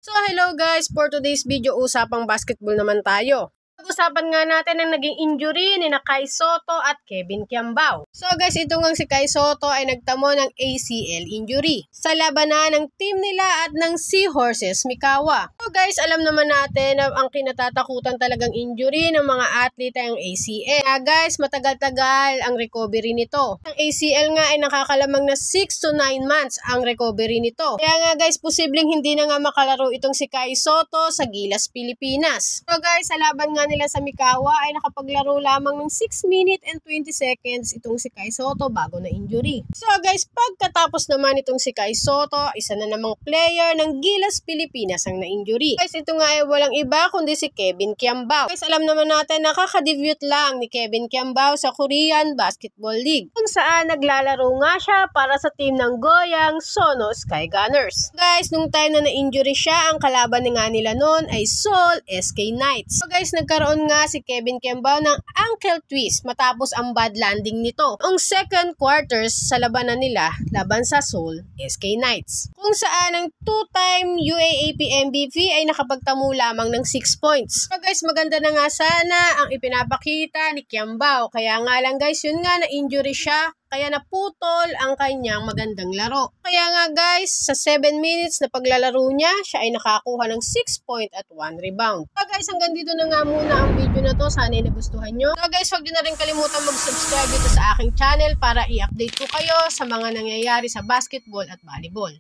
So hello guys, for today's video usapang basketball naman tayo. Pag-usapan nga natin ang naging injury ni Kai Sotto at Kevin Kiambao. So guys, ito nga si Kai Sotto ay nagtamo ng ACL injury sa labanan ng team nila at ng Seahorses Mikawa. So guys, alam naman natin na ang kinatatakutan talagang injury ng mga athlete ay ang ACL. Guys, matagal-tagal ang recovery nito. Ang ACL nga ay nakakalamang na 6 to 9 months ang recovery nito. Kaya nga guys, posibleng hindi na nga makalaro itong si Kai Sotto sa Gilas, Pilipinas. So guys, sa laban nga nila sa Mikawa ay nakapaglaro lamang ng 6 minutes and 20 seconds itong si Kai Sotto bago na injury. So guys, pagkatapos naman itong si Kai Sotto, isa na namang player ng Gilas, Pilipinas ang na-injury. Guys, ito nga ay walang iba kundi si Kevin Kiambao. Guys, alam naman natin nakaka-debut lang ni Kevin Kiambao sa Korean Basketball League, kung saan naglalaro nga siya para sa team ng Goyang Sono Sky Gunners. Guys, nung time na na-injury siya, ang kalaban nga nila noon ay Seoul SK Knights. So guys, nagkaroon nga si Kevin Kiambao ng ankle twist matapos ang bad landing nito ang second quarters sa labanan nila laban sa Seoul SK Knights, kung saan ang two-time UAAP MVP ay nakapagtamo lamang ng 6 points. So guys, maganda na nga sana ang ipinapakita ni Kiambao, kaya nga lang guys, yun nga, na-injury siya, kaya naputol ang kanyang magandang laro. Kaya nga guys, sa 7 minutes na paglalaro niya, siya ay nakakuha ng 6 point at 1 rebound. So guys, hanggang dito na nga muna ang video na to. Sana ay nagustuhan nyo. So guys, huwag nyo na rin kalimutan mag-subscribe dito sa aking channel para i-update ko kayo sa mga nangyayari sa basketball at volleyball.